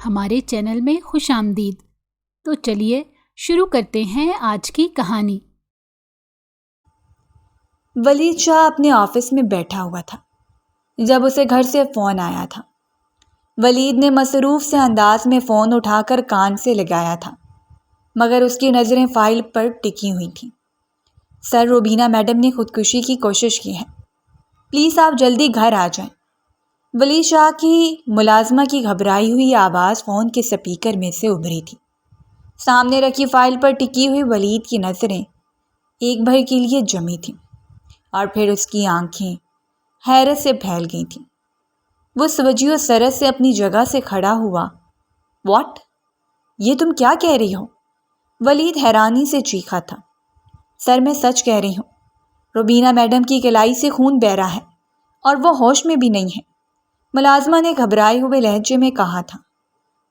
ہمارے چینل میں خوش آمدید۔ تو چلیے شروع کرتے ہیں آج کی کہانی۔ ولید شاہ اپنے آفس میں بیٹھا ہوا تھا جب اسے گھر سے فون آیا تھا۔ ولید نے مصروف سے انداز میں فون اٹھا کر کان سے لگایا تھا، مگر اس کی نظریں فائل پر ٹکی ہوئی تھیں۔ سر، روبینہ میڈم نے خودکشی کی کوشش کی ہے، پلیز آپ جلدی گھر آ جائیں۔ ولید شاہ کی ملازمہ کی گھبرائی ہوئی آواز فون کے سپیکر میں سے ابھری تھی۔ سامنے رکھی فائل پر ٹکی ہوئی ولید کی نظریں ایک بھر کے لیے جمی تھیں اور پھر اس کی آنکھیں حیرت سے پھیل گئی تھیں۔ وہ سوجی و سرت سے اپنی جگہ سے کھڑا ہوا۔ واٹ؟ یہ تم کیا کہہ رہی ہو؟ ولید حیرانی سے چیخا تھا۔ سر، میں سچ کہہ رہی ہوں، روبینہ میڈم کی کلائی سے خون بہہ رہا ہے اور وہ ہوش میں بھی نہیں ہے، ملازمہ نے گھبرائے ہوئے لہجے میں کہا تھا۔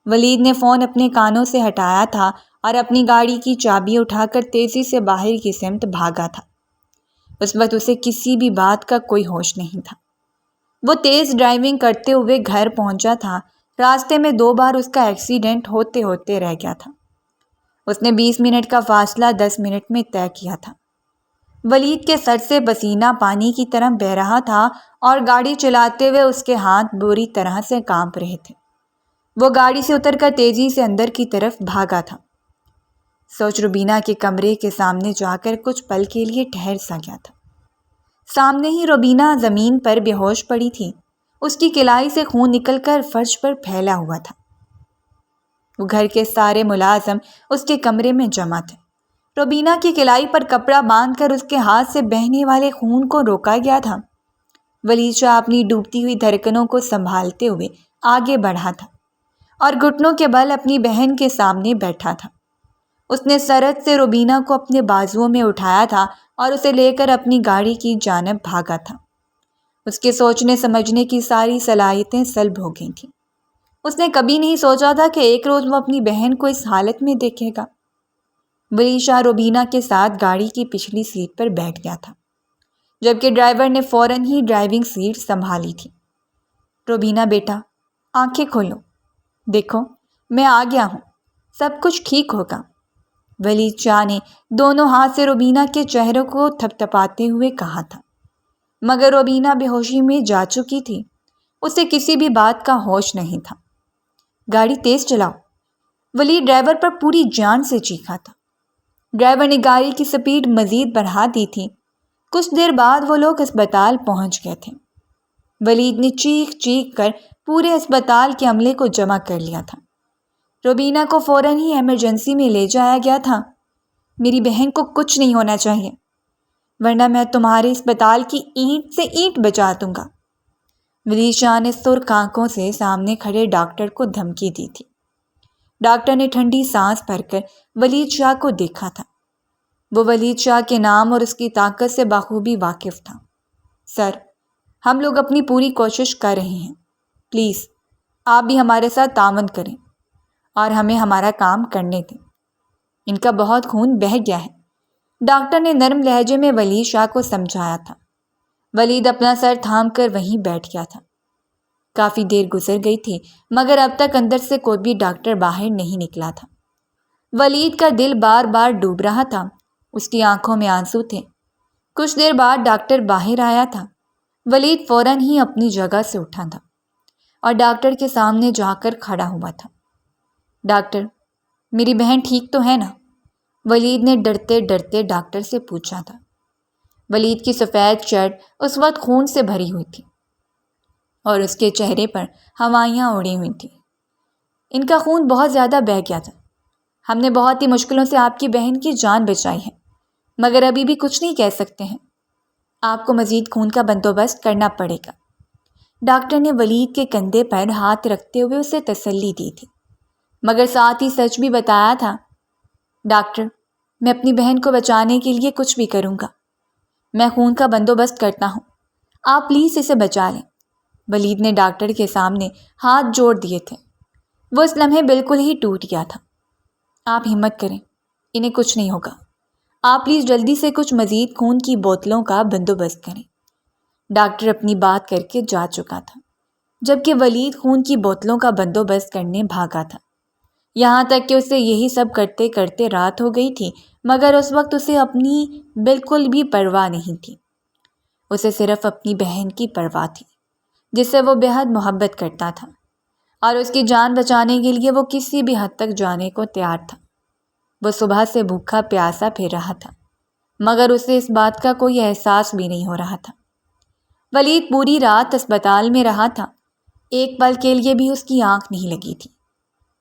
ولید نے فون اپنے کانوں سے ہٹایا تھا اور اپنی گاڑی کی چابی اٹھا کر تیزی سے باہر کی سمت بھاگا تھا۔ اس وقت اسے کسی بھی بات کا کوئی ہوش نہیں تھا۔ وہ تیز ڈرائیونگ کرتے ہوئے گھر پہنچا تھا۔ راستے میں 2 بار اس کا ایکسیڈنٹ ہوتے ہوتے رہ گیا تھا۔ اس نے 20 منٹ کا فاصلہ 10 منٹ میں طے کیا تھا۔ ولید کے سر سے پسینہ پانی کی طرح بہہ رہا تھا اور گاڑی چلاتے ہوئے اس کے ہاتھ بری طرح سے کانپ رہے تھے۔ وہ گاڑی سے اتر کر تیزی سے اندر کی طرف بھاگا تھا۔ سوچ روبینہ کے کمرے کے سامنے جا کر کچھ پل کے لیے ٹھہر سا گیا تھا۔ سامنے ہی روبینہ زمین پر بے ہوش پڑی تھی۔ اس کی کلائی سے خون نکل کر فرش پر پھیلا ہوا تھا۔ وہ گھر کے سارے ملازم اس کے کمرے میں جمع تھے۔ روبینہ کی کلائی پر کپڑا باندھ کر اس کے ہاتھ سے بہنے والے خون کو روکا گیا تھا۔ ولید شاہ اپنی ڈوبتی ہوئی دھڑکنوں کو سنبھالتے ہوئے آگے بڑھا تھا اور گھٹنوں کے بل اپنی بہن کے سامنے بیٹھا تھا۔ اس نے سرت سے روبینہ کو اپنے بازوؤں میں اٹھایا تھا اور اسے لے کر اپنی گاڑی کی جانب بھاگا تھا۔ اس کے سوچنے سمجھنے کی ساری صلاحیتیں سلب ہو گئی تھیں۔ اس نے کبھی نہیں سوچا تھا کہ ایک روز وہ اپنی بہن کو اس حالت میں دیکھے گا۔ ولید شاہ روبینہ کے ساتھ گاڑی کی پچھلی سیٹ پر بیٹھ گیا تھا، جبکہ ڈرائیور نے فوراً ہی ڈرائیونگ سیٹ سنبھالی تھی۔ روبینہ بیٹا، آنکھیں کھولو، دیکھو میں آ گیا ہوں، سب کچھ ٹھیک ہوگا۔ ولید شاہ نے دونوں ہاتھ سے روبینہ کے چہرے کو تھپتھپاتے ہوئے کہا تھا، مگر روبینہ بے ہوشی میں جا چکی تھی۔ اسے کسی بھی بات کا ہوش نہیں تھا۔ گاڑی تیز چلاؤ، ولید ڈرائیور پر پوری جان سے چیخا تھا۔ ڈرائیور نے گاڑی کی سپیڈ مزید بڑھا دی تھی۔ کچھ دیر بعد وہ لوگ اسپتال پہنچ گئے تھے۔ ولید نے چیخ چیخ کر پورے اسپتال کے عملے کو جمع کر لیا تھا۔ روبینہ کو فوراً ہی ایمرجنسی میں لے جایا گیا تھا۔ میری بہن کو کچھ نہیں ہونا چاہیے، ورنہ میں تمہارے اسپتال کی اینٹ سے اینٹ بجا دوں گا۔ ولید شاہ نے سرخ آنکھوں سے سامنے کھڑے ڈاکٹر کو دھمکی دی تھی۔ ڈاکٹر نے ٹھنڈی سانس بھر کر ولید شاہ کو دیکھا تھا۔ وہ ولید شاہ کے نام اور اس کی طاقت سے بخوبی واقف تھا۔ سر، ہم لوگ اپنی پوری کوشش کر رہے ہیں، پلیز آپ بھی ہمارے ساتھ تعاون کریں اور ہمیں ہمارا کام کرنے دیں۔ ان کا بہت خون بہہ گیا ہے، ڈاکٹر نے نرم لہجے میں ولید شاہ کو سمجھایا تھا۔ ولید اپنا سر تھام کر وہیں بیٹھ گیا تھا۔ کافی دیر گزر گئی تھی، مگر اب تک اندر سے کوئی بھی ڈاکٹر باہر نہیں نکلا تھا۔ ولید کا دل بار بار ڈوب رہا تھا، اس کی آنکھوں میں آنسو تھے۔ کچھ دیر بعد ڈاکٹر باہر آیا تھا۔ ولید فوراً ہی اپنی جگہ سے اٹھا تھا اور ڈاکٹر کے سامنے جا کر کھڑا ہوا تھا۔ ڈاکٹر، میری بہن ٹھیک تو ہے نا؟ ولید نے ڈرتے ڈرتے ڈاکٹر سے پوچھا تھا۔ ولید کی سفید شرٹ اس وقت خون سے بھری ہوئی تھی اور اس کے چہرے پر ہوائیاں اڑی ہوئی تھیں۔ ان کا خون بہت زیادہ بہہ گیا تھا۔ ہم نے بہت ہی مشکلوں سے آپ کی بہن کی جان بچائی ہے، مگر ابھی بھی کچھ نہیں کہہ سکتے ہیں۔ آپ کو مزید خون کا بندوبست کرنا پڑے گا۔ ڈاکٹر نے ولید کے کندھے پر ہاتھ رکھتے ہوئے اسے تسلی دی تھی، مگر ساتھ ہی سچ بھی بتایا تھا۔ ڈاکٹر، میں اپنی بہن کو بچانے کے لیے کچھ بھی کروں گا۔ میں خون کا بندوبست کرتا ہوں، آپ پلیز اسے بچا لیں۔ ولید نے ڈاکٹر کے سامنے ہاتھ جوڑ دیے تھے۔ وہ اس لمحے بالکل ہی ٹوٹ گیا تھا۔ آپ ہمت کریں، انہیں کچھ نہیں ہوگا۔ آپ پلیز جلدی سے کچھ مزید خون کی بوتلوں کا بندوبست کریں۔ ڈاکٹر اپنی بات کر کے جا چکا تھا۔ جبکہ ولید خون کی بوتلوں کا بندوبست کرنے بھاگا تھا۔ یہاں تک کہ اسے یہی سب کرتے کرتے رات ہو گئی تھی، مگر اس وقت اسے اپنی بالکل بھی پرواہ نہیں تھی۔ اسے صرف اپنی بہن کی پرواہ تھی، جس سے وہ بے حد محبت کرتا تھا، اور اس کی جان بچانے کے لیے وہ کسی بھی حد تک جانے کو تیار تھا۔ وہ صبح سے بھوکا پیاسا پھر رہا تھا، مگر اسے اس بات کا کوئی احساس بھی نہیں ہو رہا تھا۔ ولید پوری رات اسپتال میں رہا تھا، ایک پل کے لیے بھی اس کی آنکھ نہیں لگی تھی۔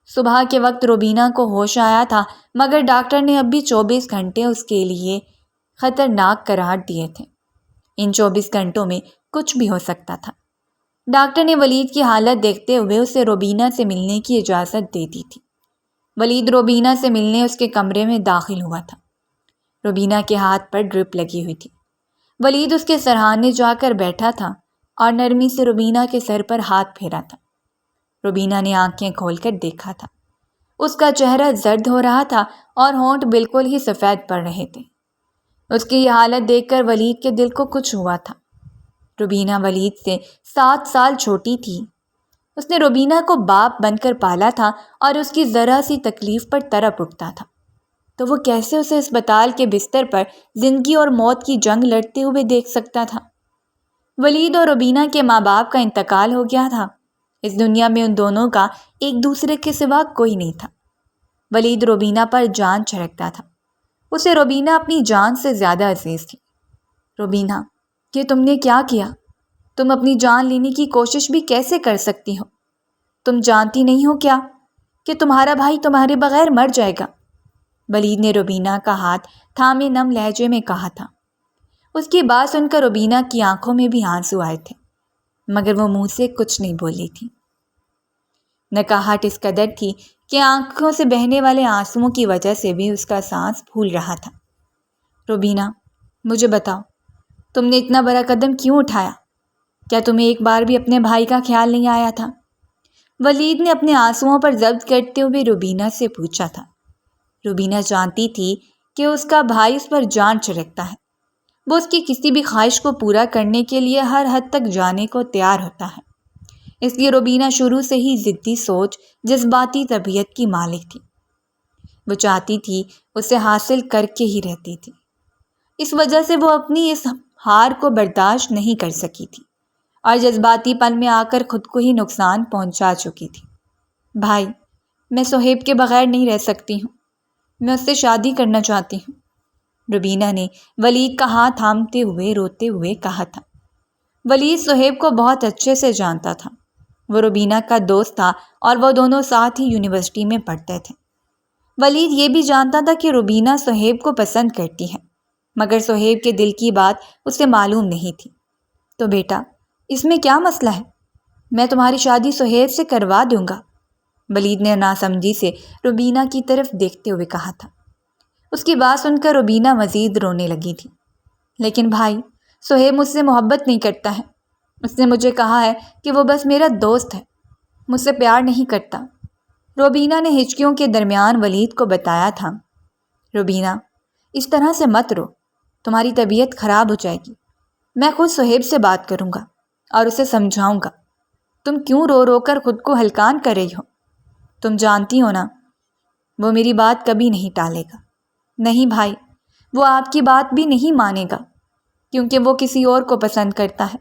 صبح کے وقت روبینہ کو ہوش آیا تھا، مگر ڈاکٹر نے اب بھی 24 گھنٹے اس کے لیے خطرناک قرار دیے تھے۔ ان 24 گھنٹوں میں کچھ بھی ہو سکتا تھا۔ ڈاکٹر نے ولید کی حالت دیکھتے ہوئے اسے روبینہ سے ملنے کی اجازت دے دی تھی۔ ولید روبینہ سے ملنے اس کے کمرے میں داخل ہوا تھا۔ روبینہ کے ہاتھ پر ڈرپ لگی ہوئی تھی۔ ولید اس کے سرہانے جا کر بیٹھا تھا اور نرمی سے روبینہ کے سر پر ہاتھ پھیرا تھا۔ روبینہ نے آنکھیں کھول کر دیکھا تھا۔ اس کا چہرہ زرد ہو رہا تھا اور ہونٹ بالکل ہی سفید پڑ رہے تھے۔ اس کی یہ حالت دیکھ کر ولید کے دل کو کچھ ہوا تھا۔ روبینہ ولید سے 7 سال چھوٹی تھی۔ اس نے روبینہ کو باپ بن کر پالا تھا اور اس کی ذرا سی تکلیف پر تڑپ اٹھتا تھا، تو وہ کیسے اسے اسپتال کے بستر پر زندگی اور موت کی جنگ لڑتے ہوئے دیکھ سکتا تھا؟ ولید اور روبینہ کے ماں باپ کا انتقال ہو گیا تھا۔ اس دنیا میں ان دونوں کا ایک دوسرے کے سوا کوئی نہیں تھا۔ ولید روبینہ پر جان چھڑکتا تھا۔ اسے روبینہ اپنی جان سے زیادہ عزیز تھی۔ روبینہ، یہ تم نے کیا کیا؟ تم اپنی جان لینے کی کوشش بھی کیسے کر سکتی ہو؟ تم جانتی نہیں ہو کیا کہ تمہارا بھائی تمہارے بغیر مر جائے گا؟ ولید نے روبینہ کا ہاتھ تھامے نم لہجے میں کہا تھا۔ اس کی بات سن کر روبینہ کی آنکھوں میں بھی آنسو آئے تھے، مگر وہ منہ سے کچھ نہیں بولی تھی۔ نکاہٹ اس قدر تھی کہ آنکھوں سے بہنے والے آنسوؤں کی وجہ سے بھی اس کا سانس پھول رہا تھا۔ روبینہ، مجھے بتاؤ، تم نے اتنا بڑا قدم کیوں اٹھایا؟ کیا تمہیں ایک بار بھی اپنے بھائی کا خیال نہیں آیا تھا؟ ولید نے اپنے آنسوؤں پر ضبط کرتے ہوئے روبینہ سے پوچھا تھا۔ روبینہ جانتی تھی کہ اس کا بھائی اس پر جان چھڑکتا ہے۔ وہ اس کی کسی بھی خواہش کو پورا کرنے کے لیے ہر حد تک جانے کو تیار ہوتا ہے۔ اس لیے روبینہ شروع سے ہی ضدی سوچ، جذباتی طبیعت کی مالک تھی۔ وہ چاہتی تھی اسے حاصل کر کے ہی رہتی تھی۔ اس وجہ سے وہ اپنی اس ہار کو برداشت نہیں کر سکی تھی اور جذباتی پن میں آ کر خود کو ہی نقصان پہنچا چکی تھی۔ بھائی، میں سہیب کے بغیر نہیں رہ سکتی ہوں۔ میں اس سے شادی کرنا چاہتی ہوں، روبینہ نے ولید کا ہاتھ تھامتے ہوئے روتے ہوئے کہا تھا۔ ولید سہیب کو بہت اچھے سے جانتا تھا۔ وہ روبینہ کا دوست تھا اور وہ دونوں ساتھ ہی یونیورسٹی میں پڑھتے تھے۔ ولید یہ بھی جانتا تھا کہ روبینہ سہیب کو پسند کرتی ہے، مگر سہیب کے دل کی بات اسے معلوم نہیں تھی۔ تو بیٹا، اس میں کیا مسئلہ ہے؟ میں تمہاری شادی سہیب سے کروا دوں گا، ولید نے ناسمجھی سے روبینہ کی طرف دیکھتے ہوئے کہا تھا۔ اس کی بات سن کر روبینہ مزید رونے لگی تھی۔ لیکن بھائی، سہیب مجھ سے محبت نہیں کرتا ہے۔ اس نے مجھے کہا ہے کہ وہ بس میرا دوست ہے، مجھ سے پیار نہیں کرتا، روبینہ نے ہچکیوں کے درمیان ولید کو بتایا تھا۔ روبینہ، اس طرح سے مت رو، تمہاری طبیعت خراب ہو جائے گی۔ میں خود سہیب سے بات کروں گا اور اسے سمجھاؤں گا۔ تم کیوں رو رو کر خود کو ہلکان کر رہی ہو؟ تم جانتی ہو نا، وہ میری بات کبھی نہیں ٹالے گا۔ نہیں بھائی، وہ آپ کی بات بھی نہیں مانے گا، کیونکہ وہ کسی اور کو پسند کرتا ہے۔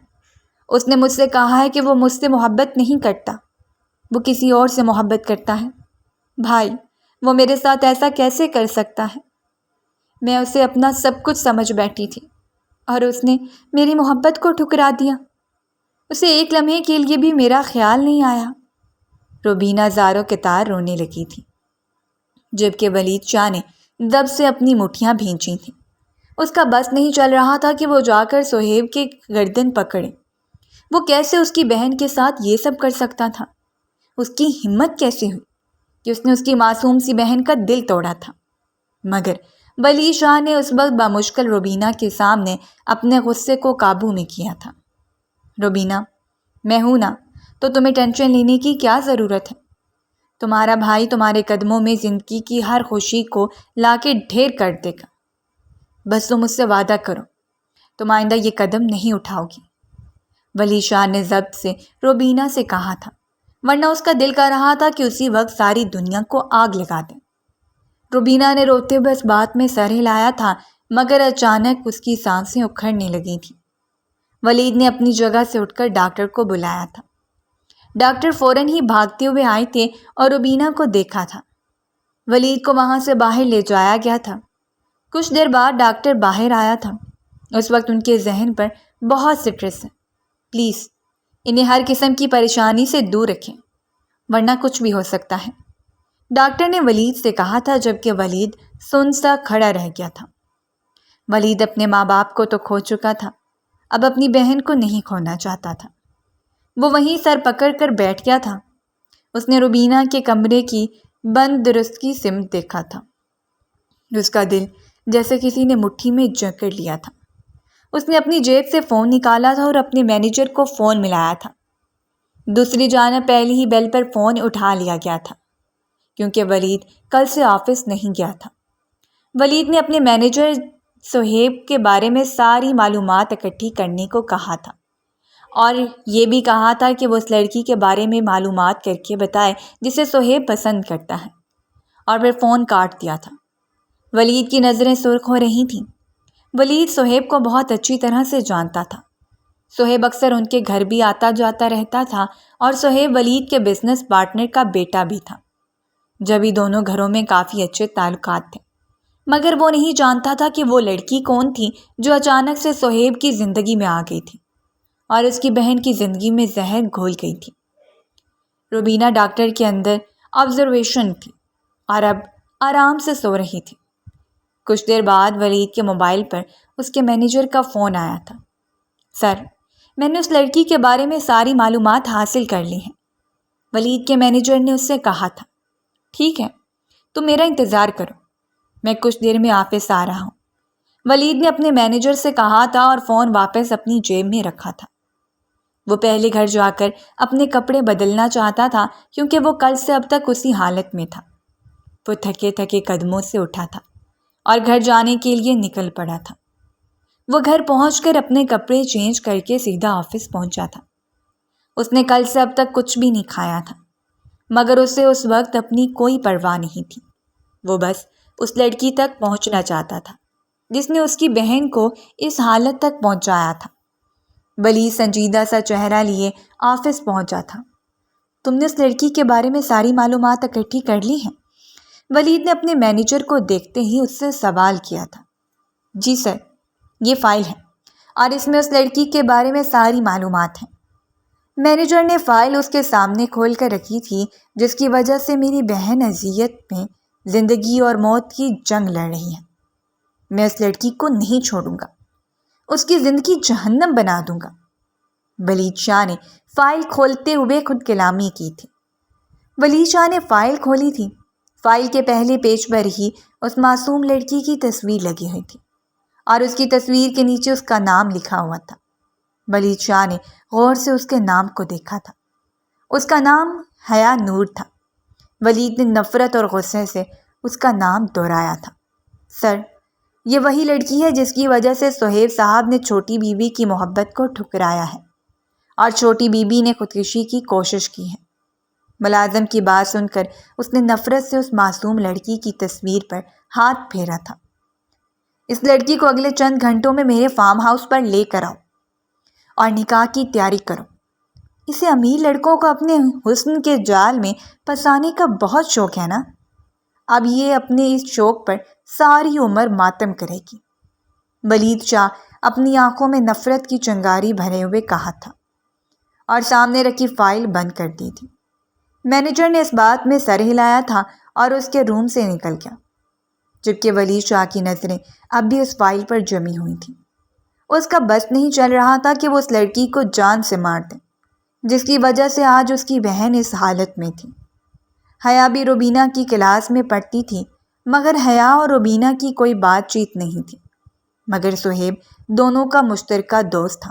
اس نے مجھ سے کہا ہے کہ وہ مجھ سے محبت نہیں کرتا، وہ کسی اور سے محبت کرتا ہے۔ بھائی، وہ میرے ساتھ ایسا کیسے کر سکتا ہے؟ میں اسے اپنا سب کچھ سمجھ بیٹھی تھی اور اس نے میری محبت کو ٹھکرا دیا۔ اسے ایک لمحے کے لیے بھی میرا خیال نہیں آیا۔ روبینہ زاروں کے تار رونے لگی تھی، جبکہ ولید شاہ نے دب سے اپنی مٹھیاں بھینچی تھیں۔ اس کا بس نہیں چل رہا تھا کہ وہ جا کر سہیب کے گردن پکڑے۔ وہ کیسے اس کی بہن کے ساتھ یہ سب کر سکتا تھا؟ اس کی ہمت کیسے ہوئی کہ اس نے اس کی معصوم سی بہن کا دل توڑا تھا؟ مگر ولید شاہ نے اس وقت بامشکل روبینہ کے سامنے اپنے غصے کو قابو میں کیا تھا۔ روبینہ، میں ہوں نا، تو تمہیں ٹینشن لینے کی کیا ضرورت ہے؟ تمہارا بھائی تمہارے قدموں میں زندگی کی ہر خوشی کو لا کے ڈھیر کر دے گا۔ بس تم مجھ سے وعدہ کرو، تم آئندہ یہ قدم نہیں اٹھاؤ گی۔ ولید شاہ نے ضبط سے روبینہ سے کہا تھا، ورنہ اس کا دل کر رہا تھا کہ اسی وقت ساری دنیا کو آگ لگا دیں۔ روبینہ نے روتے ہوئے اس بات میں سر ہلایا تھا، مگر اچانک اس کی سانسیں اکھڑنے لگی تھیں۔ ولید نے اپنی جگہ سے اٹھ کر ڈاکٹر کو بلایا تھا۔ ڈاکٹر فوراً ہی بھاگتے ہوئے آئے تھے اور روبینہ کو دیکھا تھا۔ ولید کو وہاں سے باہر لے جایا گیا تھا۔ کچھ دیر بعد ڈاکٹر باہر آیا تھا۔ اس وقت ان کے ذہن پر بہت سٹریس ہے۔ پلیز انہیں ہر قسم کی پریشانی سے دور رکھیں، ورنہ کچھ بھی ہو سکتا ہے، ڈاکٹر نے ولید سے کہا تھا، جبکہ ولید سن سا کھڑا رہ گیا تھا۔ ولید اپنے ماں باپ کو تو کھو چکا تھا، اب اپنی بہن کو نہیں کھونا چاہتا تھا۔ وہ وہیں سر پکڑ کر بیٹھ گیا تھا۔ اس نے روبینہ کے کمرے کی بند درستگی سمت دیکھا تھا۔ اس کا دل جیسے کسی نے مٹھی میں جکڑ لیا تھا۔ اس نے اپنی جیب سے فون نکالا تھا اور اپنے مینیجر کو فون ملایا تھا۔ دوسری جانب پہلی ہی بیل پر فون اٹھا لیا گیا تھا، کیونکہ ولید کل سے آفس نہیں گیا تھا۔ ولید نے اپنے مینیجر سہیب کے بارے میں ساری معلومات اکٹھی کرنے کو کہا تھا، اور یہ بھی کہا تھا کہ وہ اس لڑکی کے بارے میں معلومات کر کے بتائے جسے سہیب پسند کرتا ہے، اور پھر فون کاٹ دیا تھا۔ ولید کی نظریں سرخ ہو رہی تھیں۔ ولید سہیب کو بہت اچھی طرح سے جانتا تھا۔ سہیب اکثر ان کے گھر بھی آتا جاتا رہتا تھا، اور سہیب ولید کے بزنس پارٹنر کا بیٹا بھی تھا۔ جبھی دونوں گھروں میں کافی اچھے تعلقات تھے، مگر وہ نہیں جانتا تھا کہ وہ لڑکی کون تھی جو اچانک سے سہیب کی زندگی میں آ گئی تھی اور اس کی بہن کی زندگی میں زہر گھول گئی تھی۔ روبینہ ڈاکٹر کے اندر آبزرویشن تھی اور اب آرام سے سو رہی تھی۔ کچھ دیر بعد ولید کے موبائل پر اس کے مینیجر کا فون آیا تھا۔ سر، میں نے اس لڑکی کے بارے میں ساری معلومات حاصل کر لی ہیں، ولید کے مینیجر نے اس سے کہا تھا۔ ٹھیک ہے، تم میرا انتظار کرو، میں کچھ دیر میں آفس آ رہا ہوں، ولید نے اپنے مینیجر سے کہا تھا اور فون واپس اپنی جیب میں رکھا تھا۔ وہ پہلے گھر جا کر اپنے کپڑے بدلنا چاہتا تھا، کیونکہ وہ کل سے اب تک اسی حالت میں تھا۔ وہ تھکے تھکے قدموں سے اٹھا تھا اور گھر جانے کے لیے نکل پڑا تھا۔ وہ گھر پہنچ کر اپنے کپڑے چینج کر کے سیدھا آفس پہنچا تھا۔ اس نے کل سے اب تک کچھ بھی نہیں کھایا تھا، مگر اسے اس وقت اپنی کوئی پرواہ نہیں تھی۔ وہ بس اس لڑکی تک پہنچنا چاہتا تھا جس نے اس کی بہن کو اس حالت تک پہنچایا تھا۔ ولید سنجیدہ سا چہرہ لیے آفس پہنچا تھا۔ تم نے اس لڑکی کے بارے میں ساری معلومات اکٹھی کر لی ہیں؟ ولید نے اپنے مینیجر کو دیکھتے ہی اس سے سوال کیا تھا۔ جی سر، یہ فائل ہے اور اس میں اس لڑکی کے بارے میں ساری معلومات ہیں۔ مینیجر نے فائل اس کے سامنے کھول کر رکھی تھی، جس کی وجہ سے میری بہن اذیت میں زندگی اور موت کی جنگ لڑ رہی ہے۔ میں اس لڑکی کو نہیں چھوڑوں گا، اس کی زندگی جہنم بنا دوں گا۔ ولید شاہ نے فائل کھولتے ہوئے خود کلامی کی تھی۔ ولید شاہ نے فائل کھولی تھی۔ فائل کے پہلے پیج پر ہی اس معصوم لڑکی کی تصویر لگی ہوئی تھی اور اس کی تصویر کے نیچے اس کا نام لکھا ہوا تھا۔ ولید شاہ نے غور سے اس کے نام کو دیکھا تھا۔ اس کا نام حیا نور تھا۔ ولید نے نفرت اور غصے سے اس کا نام دہرایا تھا۔ سر، یہ وہی لڑکی ہے جس کی وجہ سے سہیب صاحب نے چھوٹی بیوی کی محبت کو ٹھکرایا ہے اور چھوٹی بیوی نے خودکشی کی کوشش کی ہے۔ ملازم کی بات سن کر اس نے نفرت سے اس معصوم لڑکی کی تصویر پر ہاتھ پھیرا تھا۔ اس لڑکی کو اگلے چند گھنٹوں میں میرے فارم ہاؤس پر لے کر آؤ اور نکاح کی تیاری کرو۔ اسے امیر لڑکوں کو اپنے حسن کے جال میں پھنسانے کا بہت شوق ہے نا؟ اب یہ اپنے اس شوق پر ساری عمر ماتم کرے گی۔ ولید شاہ اپنی آنکھوں میں نفرت کی چنگاری بھرے ہوئے کہا تھا اور سامنے رکھی فائل بند کر دی تھی۔ مینیجر نے اس بات میں سر ہلایا تھا اور اس کے روم سے نکل گیا، جبکہ ولید شاہ کی نظریں اب بھی اس فائل پر جمی ہوئی تھیں۔ اس کا بس نہیں چل رہا تھا کہ وہ اس لڑکی کو جان سے مار دے جس کی وجہ سے آج اس کی بہن اس حالت میں تھی۔ حیا بھی روبینہ کی کلاس میں پڑھتی تھی، مگر حیا اور روبینہ کی کوئی بات چیت نہیں تھی، مگر سہیب دونوں کا مشترکہ دوست تھا۔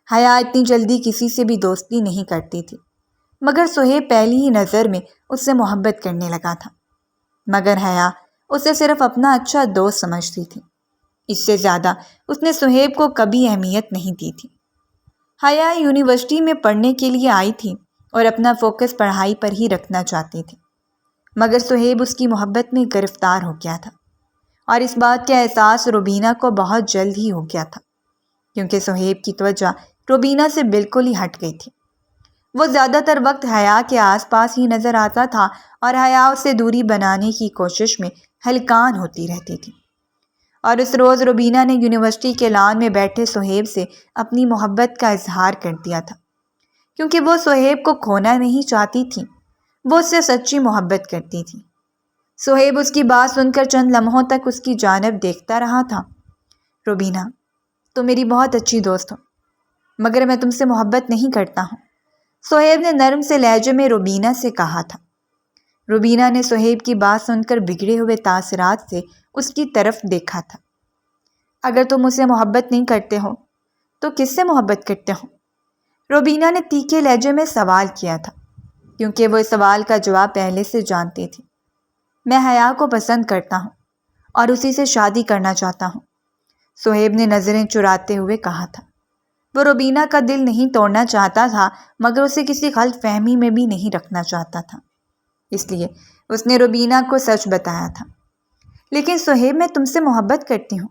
حیا اتنی جلدی کسی سے بھی دوستی نہیں کرتی تھی، مگر سہیب پہلی ہی نظر میں اس سے محبت کرنے لگا تھا، مگر حیا اسے صرف اپنا اچھا دوست سمجھتی تھی۔ اس سے زیادہ اس نے سہیب کو کبھی اہمیت نہیں دی تھی۔ حیا یونیورسٹی میں پڑھنے کے لیے آئی تھی اور اپنا فوکس پڑھائی پر ہی رکھنا چاہتی تھی، مگر صہیب اس کی محبت میں گرفتار ہو گیا تھا، اور اس بات کا احساس روبینہ کو بہت جلد ہی ہو گیا تھا، کیونکہ صہیب کی توجہ روبینہ سے بالکل ہی ہٹ گئی تھی۔ وہ زیادہ تر وقت حیا کے آس پاس ہی نظر آتا تھا اور حیا اس سے دوری بنانے کی کوشش میں ہلکان ہوتی رہتی تھی۔ اور اس روز روبینہ نے یونیورسٹی کے لان میں بیٹھے صہیب سے اپنی محبت کا اظہار کر دیا تھا، کیونکہ وہ صہیب کو کھونا نہیں چاہتی تھی، وہ اس سے سچی محبت کرتی تھی۔ صہیب اس کی بات سن کر چند لمحوں تک اس کی جانب دیکھتا رہا تھا۔ روبینہ، تم میری بہت اچھی دوست ہو، مگر میں تم سے محبت نہیں کرتا ہوں، صہیب نے نرم سے لہجے میں روبینہ سے کہا تھا۔ روبینہ نے صہیب کی بات سن کر بگڑے ہوئے تاثرات سے اس کی طرف دیکھا تھا۔ اگر تم اسے محبت نہیں کرتے ہو تو کس سے محبت کرتے ہو؟ روبینہ نے تیکھے لہجے میں سوال کیا تھا، کیونکہ وہ اس سوال کا جواب پہلے سے جانتی تھی۔ میں حیا کو پسند کرتا ہوں اور اسی سے شادی کرنا چاہتا ہوں، صہیب نے نظریں چراتے ہوئے کہا تھا۔ وہ روبینہ کا دل نہیں توڑنا چاہتا تھا، مگر اسے کسی غلط فہمی میں بھی نہیں رکھنا چاہتا تھا، اس لیے اس نے روبینہ کو سچ بتایا تھا۔ لیکن صہیب، میں تم سے محبت کرتی ہوں۔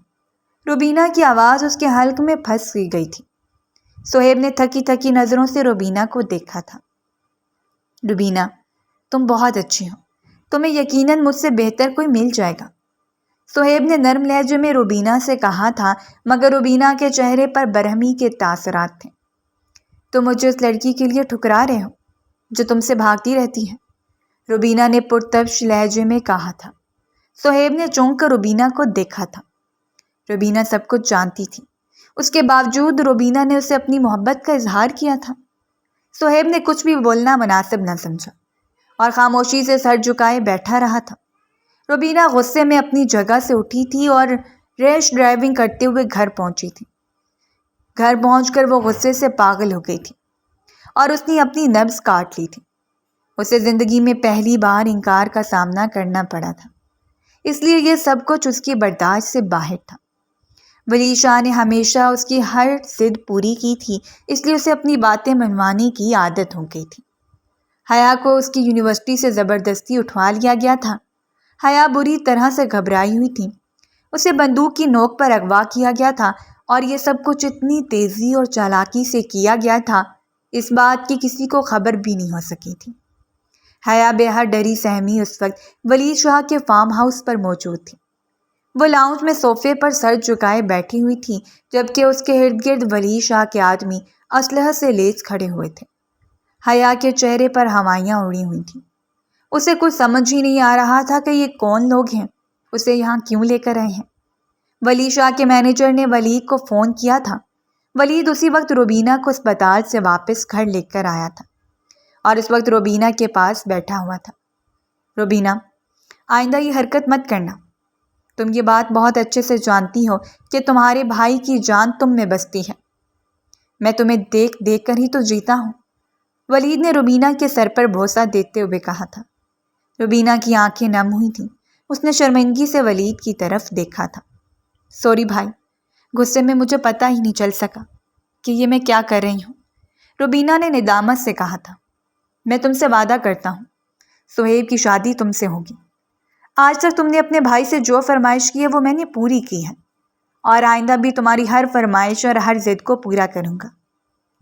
روبینہ کی آواز اس کے حلق میں پھنس گئی تھی۔ صہیب نے تھکی تھکی نظروں سے روبینہ کو دیکھا تھا۔ روبینہ، تم بہت اچھی ہو، تمہیں یقیناً مجھ سے بہتر کوئی مل جائے گا، صہیب نے نرم لہجے میں روبینہ سے کہا تھا، مگر روبینہ کے چہرے پر برہمی کے تاثرات تھے۔ تم مجھے اس لڑکی کے لیے ٹھکرا رہے ہو جو تم سے بھاگتی رہتی ہے، روبینہ نے پرتپش لہجے میں کہا تھا۔ صہیب نے چونک کر روبینہ کو دیکھا تھا۔ روبینہ سب کچھ جانتی تھی، اس کے باوجود روبینہ نے اسے اپنی محبت کا اظہار کیا تھا۔ صہیب نے کچھ بھی بولنا مناسب نہ سمجھا اور خاموشی سے سر جھکائے بیٹھا رہا تھا۔ روبینہ غصے میں اپنی جگہ سے اٹھی تھی اور ریش ڈرائیونگ کرتے ہوئے گھر پہنچی تھی۔ گھر پہنچ کر وہ غصے سے پاگل ہو گئی تھی اور اس نے اپنی نبض کاٹ لی تھی۔ اسے زندگی میں پہلی بار انکار کا سامنا کرنا پڑا تھا، اس لیے یہ سب کچھ اس کی برداشت سے باہر تھا۔ ولی شاہ نے ہمیشہ اس کی ہر ضد پوری کی تھی، اس لیے اسے اپنی باتیں منوانے کی عادت ہو گئی تھی۔ حیا کو اس کی یونیورسٹی سے زبردستی اٹھوا لیا گیا تھا۔ حیا بری طرح سے گھبرائی ہوئی تھی، اسے بندوق کی نوک پر اغوا کیا گیا تھا، اور یہ سب کچھ اتنی تیزی اور چالاکی سے کیا گیا تھا، اس بات کی کسی کو خبر بھی نہیں ہو سکی تھی۔ حیا بے حد ڈری سہمی اس وقت ولید شاہ کے فارم ہاؤس پر موجود تھی۔ وہ لاؤنج میں صوفے پر سر جھکائے بیٹھی ہوئی تھی، جبکہ اس کے ارد گرد ولید شاہ کے آدمی اسلحہ سے لیس کھڑے ہوئے تھے۔ حیا کے چہرے پر ہوائیاں اڑی ہوئی تھیں، اسے کچھ سمجھ ہی نہیں آ رہا تھا کہ یہ کون لوگ ہیں، اسے یہاں کیوں لے کر آئے ہیں۔ ولید شاہ کے مینیجر نے ولید کو فون کیا تھا۔ ولید اسی وقت روبینہ کو اسپتال سے واپس گھر لے کر آیا تھا اور اس وقت روبینہ کے پاس بیٹھا ہوا تھا۔ روبینہ، آئندہ یہ حرکت مت کرنا، تم یہ بات بہت اچھے سے جانتی ہو کہ تمہارے بھائی کی جان تم میں بستی ہے، میں تمہیں دیکھ دیکھ کر ہی تو جیتا ہوں، ولید نے روبینہ کے سر پر بوسہ دیتے ہوئے کہا تھا۔ روبینہ کی آنکھیں نم ہوئی تھیں، اس نے شرمندگی سے ولید کی طرف دیکھا تھا۔ سوری بھائی، غصے میں مجھے پتہ ہی نہیں چل سکا کہ یہ میں کیا کر رہی ہوں، روبینہ نے ندامت سے کہا تھا۔ میں تم سے وعدہ کرتا ہوں، صہیب کی شادی تم سے ہوگی۔ آج تک تم نے اپنے بھائی سے جو فرمائش کی ہے وہ میں نے پوری کی ہے، اور آئندہ بھی تمہاری ہر فرمائش اور ہر ضد کو پورا کروں گا،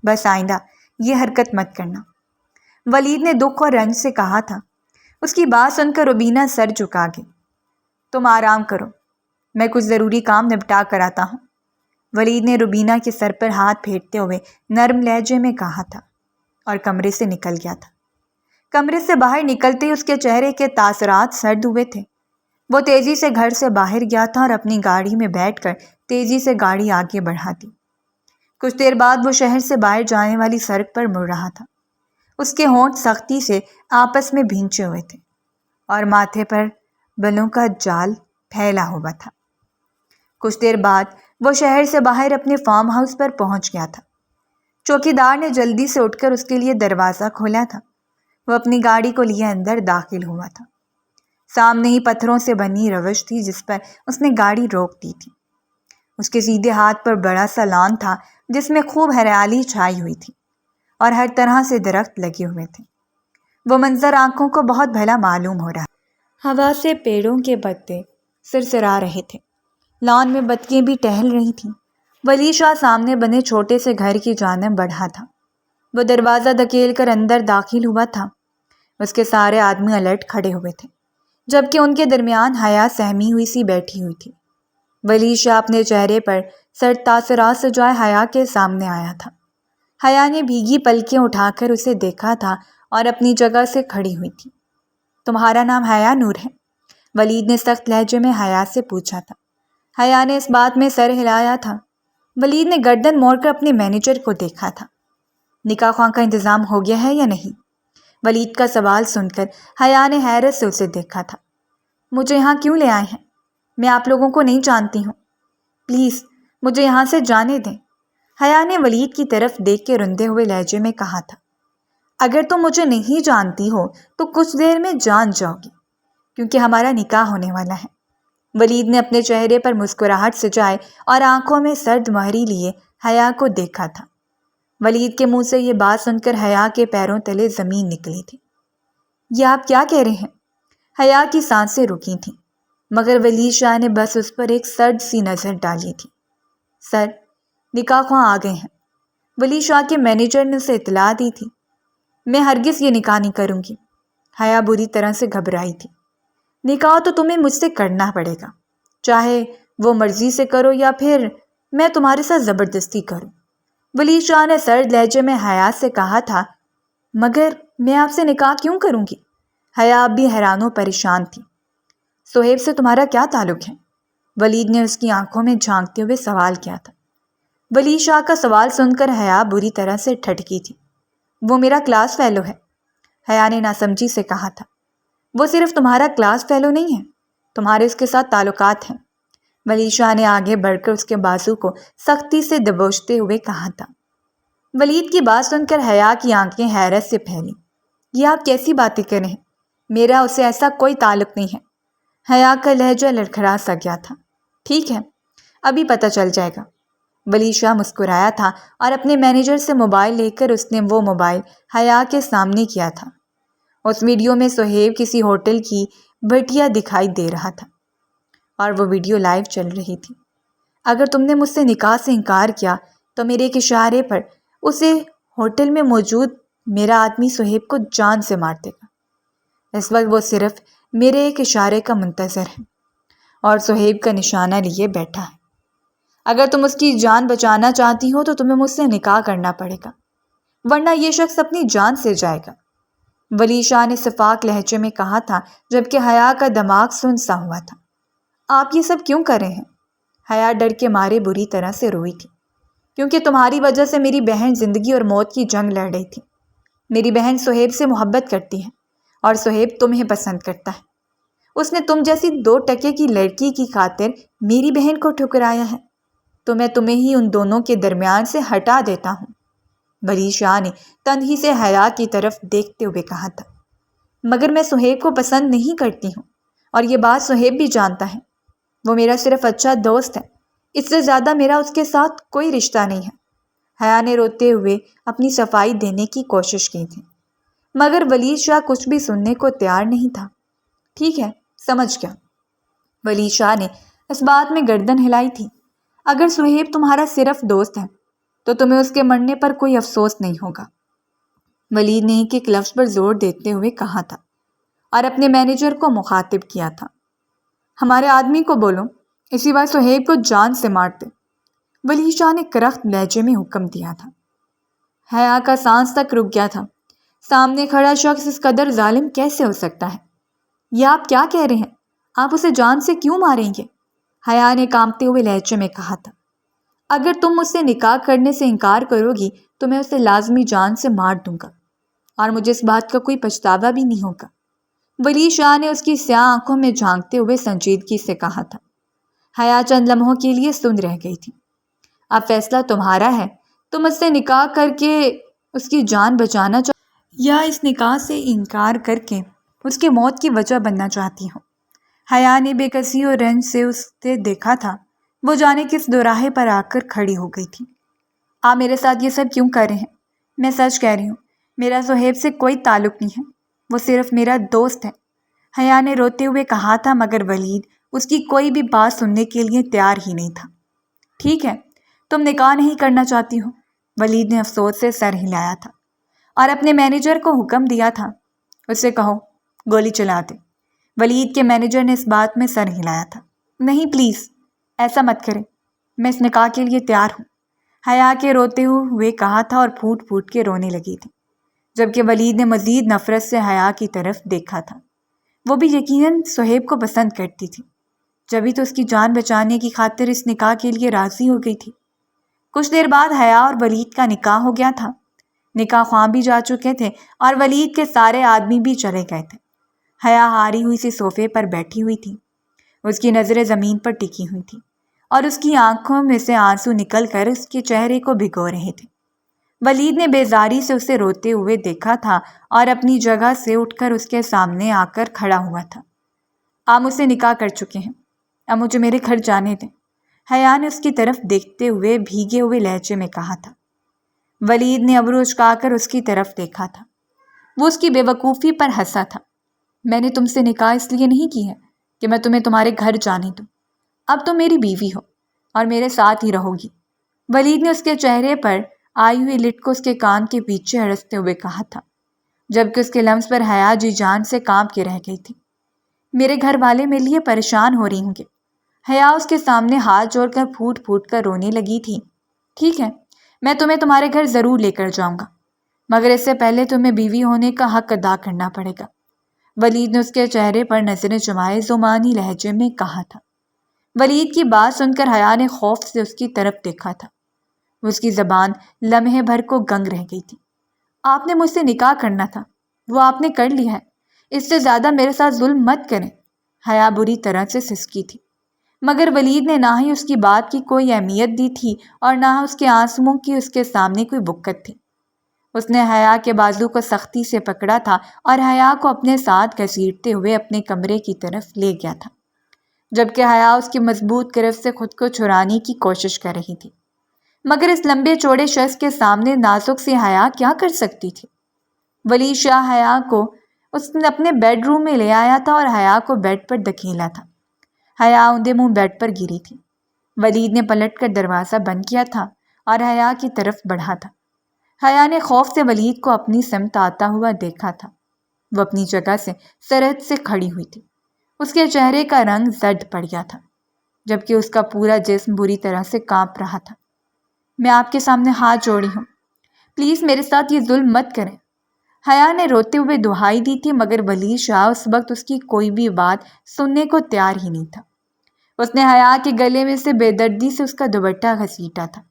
بس آئندہ یہ حرکت مت کرنا، ولید نے دکھ اور رنج سے کہا تھا۔ اس کی بات سن کر روبینہ سر جھکا گئی۔ تم آرام کرو، میں کچھ ضروری کام نپٹا کر آتا ہوں، ولید نے روبینہ کے سر پر ہاتھ پھیرتے ہوئے نرم لہجے میں کہا تھا اور کمرے سے نکل گیا تھا۔ کمرے سے باہر نکلتے ہی اس کے چہرے کے تاثرات سرد ہوئے تھے۔ وہ تیزی سے گھر سے باہر گیا تھا اور اپنی گاڑی میں بیٹھ کر تیزی سے گاڑی آگے بڑھا دی۔ کچھ دیر بعد وہ شہر سے باہر جانے والی سڑک پر مڑ رہا تھا۔ اس کے ہونٹ سختی سے آپس میں بھینچے ہوئے تھے اور ماتھے پر بلوں کا جال پھیلا ہوا تھا۔ کچھ دیر بعد وہ شہر سے باہر اپنے فارم ہاؤس پر پہنچ گیا تھا۔ چوکیدار نے جلدی سے اٹھ کر اس کے لیے دروازہ کھولا تھا۔ وہ اپنی گاڑی کو لیے اندر داخل ہوا تھا۔ سامنے ہی پتھروں سے بنی روش تھی جس پر اس نے گاڑی روک دی تھی۔ اس کے سیدھے ہاتھ پر بڑا سا لان تھا جس میں خوب ہریالی چھائی ہوئی تھی اور ہر طرح سے درخت لگے ہوئے تھے۔ وہ منظر آنکھوں کو بہت بھلا معلوم ہو رہا۔ ہوا سے پیڑوں کے پتے سرسرا رہے تھے، لان میں بطخیں بھی ٹہل رہی تھیں۔ ولید شاہ سامنے بنے چھوٹے سے گھر کی جانب بڑھا تھا۔ وہ دروازہ دھکیل کر اندر داخل ہوا تھا۔ اس کے سارے آدمی الرٹ کھڑے ہوئے تھے، جبکہ ان کے درمیان حیا سہمی ہوئی سی بیٹھی ہوئی تھی۔ ولید شاہ اپنے چہرے پر سر تاثرات سجائے حیا کے سامنے آیا تھا۔ حیا نے بھیگی پلکیں اٹھا کر اسے دیکھا تھا اور اپنی جگہ سے کھڑی ہوئی تھی۔ تمہارا نام حیا نور ہے؟ ولید نے سخت لہجے میں حیا سے پوچھا تھا۔ حیا نے اس بات میں سر ہلایا تھا۔ ولید نے گردن موڑ کر اپنے مینیجر کو دیکھا تھا۔ نکاح خواہ کا انتظام ہو گیا ہے یا نہیں؟ ولید کا سوال سن کر حیا نے حیرت سے اسے دیکھا تھا۔ مجھے یہاں کیوں لے آئے ہیں؟ میں آپ لوگوں کو نہیں جانتی ہوں، پلیز مجھے یہاں سے جانے دیں، حیا نے ولید کی طرف دیکھ کے رندے ہوئے لہجے میں کہا تھا۔ اگر تم مجھے نہیں جانتی ہو تو کچھ دیر میں جان جاؤ گی، کیونکہ ہمارا نکاح ہونے والا ہے۔ ولید نے اپنے چہرے پر مسکراہٹ سجائے اور آنکھوں میں سرد مہری لیے حیا کو دیکھا تھا۔ ولید کے منہ سے یہ بات سن کر حیا کے پیروں تلے زمین نکلی تھی۔ یہ آپ کیا کہہ رہے ہیں؟ حیا کی سانسیں رکی تھیں، مگر ولید شاہ نے بس اس پر ایک سرد سی نظر ڈالی تھی۔ سر، نکاح خواہ آ گئے ہیں، ولید شاہ کے مینیجر نے اسے اطلاع دی تھی۔ میں ہرگز یہ نکاح نہیں کروں گی۔ حیا بری طرح سے گھبرائی تھی۔ نکاح تو تمہیں مجھ سے کرنا پڑے گا، چاہے وہ مرضی سے کرو یا پھر میں تمہارے ساتھ زبردستی کروں، ولید شاہ نے سرد لہجے میں حیا سے کہا تھا۔ مگر میں آپ سے نکاح کیوں کروں گی؟ حیا اب بھی حیران و پریشان تھی۔ سہیب سے تمہارا کیا تعلق ہے؟ ولید نے اس کی آنکھوں میں جھانکتے ہوئے سوال کیا تھا۔ ولید شاہ کا سوال سن کر حیا بری طرح سے ٹھٹکی تھی۔ وہ میرا کلاس فیلو ہے، حیا نے ناسمجھی سے کہا تھا۔ وہ صرف تمہارا کلاس فیلو نہیں ہے، تمہارے اس کے ساتھ تعلقات ہیں، ولید شاہ نے آگے بڑھ کر اس کے بازو کو سختی سے دبوچتے ہوئے کہا تھا۔ ولید کی بات سن کر حیا کی آنکھیں حیرت سے پھیلیں۔ یہ آپ کیسی باتیں کر رہے ہیں؟ میرا اسے ایسا کوئی تعلق نہیں ہے۔ حیا کا لہجہ لڑکھڑا سا گیا تھا۔ ٹھیک ہے، ابھی پتہ چل جائے گا۔ ولید شاہ مسکرایا تھا اور اپنے مینیجر سے موبائل لے کر اس نے وہ موبائل حیا کے سامنے کیا تھا۔ اس ویڈیو میں سہیب کسی ہوٹل کی بٹیا دکھائی دے رہا تھا اور وہ ویڈیو لائیو چل رہی تھی۔ اگر تم نے مجھ سے نکاح سے انکار کیا تو میرے ایک اشارے پر اسے ہوٹل میں موجود میرا آدمی سہیب کو جان سے مار دے گا۔ اس وقت وہ صرف میرے ایک اشارے کا منتظر ہے اور سہیب کا نشانہ لیے بیٹھا ہے۔ اگر تم اس کی جان بچانا چاہتی ہو تو تمہیں مجھ سے نکاح کرنا پڑے گا، ورنہ یہ شخص اپنی جان سے جائے گا، ولید شاہ نے شفاق لہجے میں کہا تھا، جبکہ حیا کا دماغ سن سا ہوا تھا۔ آپ یہ سب کیوں کر رہے ہیں؟ حیا ڈر کے مارے بری طرح سے روئی تھی۔ کیونکہ تمہاری وجہ سے میری بہن زندگی اور موت کی جنگ لڑ رہی تھی۔ میری بہن سہیب سے محبت کرتی ہے اور سہیب تمہیں پسند کرتا ہے۔ اس نے تم جیسی 2 ٹکے کی لڑکی کی خاطر میری بہن کو ٹھکرایا ہے، تو میں تمہیں ہی ان دونوں کے درمیان سے ہٹا دیتا ہوں، ولید شاہ نے تنہی سے حیا کی طرف دیکھتے ہوئے کہا تھا۔ مگر میں سہیب کو پسند نہیں کرتی ہوں اور یہ بات سہیب بھی جانتا ہے۔ وہ میرا صرف اچھا دوست ہے، اس سے زیادہ میرا اس کے ساتھ کوئی رشتہ نہیں ہے۔ حیا نے روتے ہوئے اپنی صفائی دینے کی کوشش کی تھی، مگر ولید شاہ کچھ بھی سننے کو تیار نہیں تھا۔ ٹھیک ہے، سمجھ گیا، ولید شاہ نے اس بات میں گردن ہلائی تھی۔ اگر سہیب تمہارا صرف دوست ہے تو تمہیں اس کے مرنے پر کوئی افسوس نہیں ہوگا، ولید نے ایک لفظ پر زور دیتے ہوئے کہا تھا اور اپنے مینیجر کو مخاطب کیا تھا۔ ہمارے آدمی کو بولو اسی بار سہیب کو جان سے مار دے، ولید شاہ نے کرخت لہجے میں حکم دیا تھا۔ حیا کا سانس تک رک گیا تھا۔ سامنے کھڑا شخص اس قدر ظالم کیسے ہو سکتا ہے؟ یہ آپ کیا کہہ رہے ہیں؟ آپ اسے جان سے کیوں ماریں گے؟ حیا نے کانپتے ہوئے لہجے میں کہا تھا۔ اگر تم مجھ سے نکاح کرنے سے انکار کرو گی تو میں اسے لازمی جان سے مار دوں گا اور مجھے اس بات کا کوئی پچھتاوا بھی نہیں ہوگا، ولید شاہ نے اس کی سیاہ آنکھوں میں جھانکتے ہوئے سنجیدگی سے کہا تھا۔ حیا چند لمحوں کے لیے سن رہ گئی تھی۔ اب فیصلہ تمہارا ہے، تم اس سے نکاح کر کے اس کی جان بچانا یا اس نکاح سے انکار کر کے اس کی موت کی وجہ بننا چاہتی ہو۔ حیا نے بے کسی اور رنج سے اسے دیکھا تھا۔ وہ جانے کس دوراہے پر آ کر کھڑی ہو گئی تھی۔ آپ میرے ساتھ یہ سب کیوں کر رہے ہیں؟ میں سچ کہہ رہی ہوں، میرا صہیب سے کوئی تعلق نہیں ہے، وہ صرف میرا دوست ہے، حیا نے روتے ہوئے کہا تھا، مگر ولید اس کی کوئی بھی بات سننے کے لیے تیار ہی نہیں تھا۔ ٹھیک ہے، تم نکاح نہیں کرنا چاہتی ہو، ولید نے افسوس سے سر ہلایا تھا اور اپنے مینیجر کو حکم دیا تھا، اسے کہو گولی چلا دے۔ ولید کے مینیجر نے اس بات میں سر ہلایا تھا۔ نہیں پلیز، ایسا مت کریں، میں اس نکاح کے لیے تیار ہوں، حیا کے روتے ہوئے کہا تھا اور پھوٹ پھوٹ کے رونے لگی تھی، جبکہ ولید نے مزید نفرت سے حیا کی طرف دیکھا تھا۔ وہ بھی یقیناً صہیب کو پسند کرتی تھی، جبھی تو اس کی جان بچانے کی خاطر اس نکاح کے لیے راضی ہو گئی تھی۔ کچھ دیر بعد حیا اور ولید کا نکاح ہو گیا تھا۔ نکاح خواں بھی جا چکے تھے اور ولید کے سارے آدمی بھی چلے گئے تھے۔ حیا ہاری ہوئی سی صوفے پر بیٹھی ہوئی تھی، اس کی نظریں زمین پر ٹکی ہوئی تھی اور اس کی آنکھوں میں سے آنسو نکل کر اس کے چہرے کو بھگو رہے تھے۔ ولید نے بیزاری سے اسے روتے ہوئے دیکھا تھا اور اپنی جگہ سے اٹھ کر اس کے سامنے آ کر کھڑا ہوا تھا۔ آپ مجھ سے نکاح کر چکے ہیں، اب مجھے میرے گھر جانے دیں، حیا نے اس کی طرف دیکھتے ہوئے بھیگے ہوئے لہجے میں کہا تھا۔ ولید نے ابرو اچکا کر اس کی طرف دیکھا تھا، وہ اس کی بے وقوفی پر ہنسا تھا۔ میں نے تم سے نکاح اس لیے نہیں کی ہے کہ میں تمہیں تمہارے گھر جانے دوں، اب تم میری بیوی ہو اور میرے ساتھ ہی رہو گی، ولید نے اس کے چہرے پر آئی ہوئی لٹ کو اس کے کان کے پیچھے اڑستے ہوئے کہا تھا، جبکہ اس کے لمس پر حیا جی جان سے کانپ کے رہ گئی تھی۔ میرے گھر والے میرے لیے پریشان ہو رہی ہوں گے، حیا اس کے سامنے ہاتھ جوڑ کر پھوٹ پھوٹ کر رونے لگی تھی۔ ٹھیک ہے، میں تمہیں تمہارے گھر ضرور لے کر جاؤں گا، مگر اس سے پہلے تمہیں بیوی ہونے کا حق ادا کرنا پڑے گا، ولید نے اس کے چہرے پر نظریں جمائے زمانی لہجے میں کہا تھا۔ ولید کی بات سن کر حیا نے خوف سے اس کی طرف دیکھا تھا، اس کی زبان لمحے بھر کو گنگ رہ گئی تھی۔ آپ نے مجھ سے نکاح کرنا تھا، وہ آپ نے کر لیا ہے، اس سے زیادہ میرے ساتھ ظلم مت کریں، حیا بری طرح سے سسکی تھی، مگر ولید نے نہ ہی اس کی بات کی کوئی اہمیت دی تھی اور نہ اس کے آنسوؤں کی اس کے سامنے کوئی بکت تھی۔ اس نے حیا کے بازو کو سختی سے پکڑا تھا اور حیا کو اپنے ساتھ گھسیٹتے ہوئے اپنے کمرے کی طرف لے گیا تھا، جبکہ حیا اس کی مضبوط گرفت سے خود کو چھڑانے کی کوشش کر رہی تھی، مگر اس لمبے چوڑے شخص کے سامنے نازک سی حیا کیا کر سکتی تھی؟ ولید شاہ حیا کو اس نے اپنے بیڈ روم میں لے آیا تھا اور حیا کو بیڈ پر دھکیلا تھا۔ حیا اوندے منہ بیڈ پر گری تھی۔ ولید نے پلٹ کر دروازہ بند کیا تھا اور حیا کی طرف بڑھا تھا۔ حیا نے خوف سے ولید کو اپنی سمت آتا ہوا دیکھا تھا، وہ اپنی جگہ سے سرحد سے کھڑی ہوئی تھی، اس کے چہرے کا رنگ زرد پڑ گیا تھا، جبکہ اس کا پورا جسم بری طرح سے کانپ رہا تھا۔ میں آپ کے سامنے ہاتھ جوڑی ہوں، پلیز میرے ساتھ یہ ظلم مت کریں، حیا نے روتے ہوئے دہائی دی تھی، مگر ولید شاہ اس وقت اس کی کوئی بھی بات سننے کو تیار ہی نہیں تھا۔ اس نے حیا کے گلے میں سے بے دردی سے اس کا دوپٹہ گھسیٹا تھا۔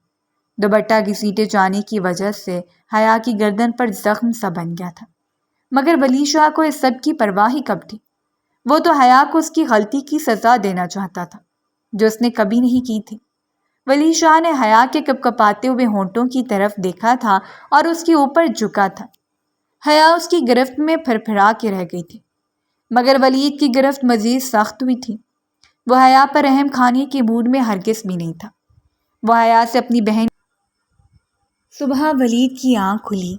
دوپٹہ گھسیٹے جانے کی وجہ سے حیا کی گردن پر زخم سا بن گیا تھا، مگر ولید شاہ کو اس سب کی پرواہ ہی کب تھی؟ وہ تو حیا کو اس کی غلطی کی سزا دینا چاہتا تھا، جو اس نے کبھی نہیں کی تھی۔ ولید شاہ نے حیا کے کپکپاتے ہوئے ہونٹوں کی طرف دیکھا تھا اور اس کے اوپر جھکا تھا۔ حیا اس کی گرفت میں پھرپھرا کے رہ گئی تھی، مگر ولید کی گرفت مزید سخت ہوئی تھی۔ وہ حیا پر رحم کھانے کے موڈ میں ہرگز بھی نہیں تھا۔ وہ حیا سے اپنی بہن صبح ولید کی آنکھ کھلی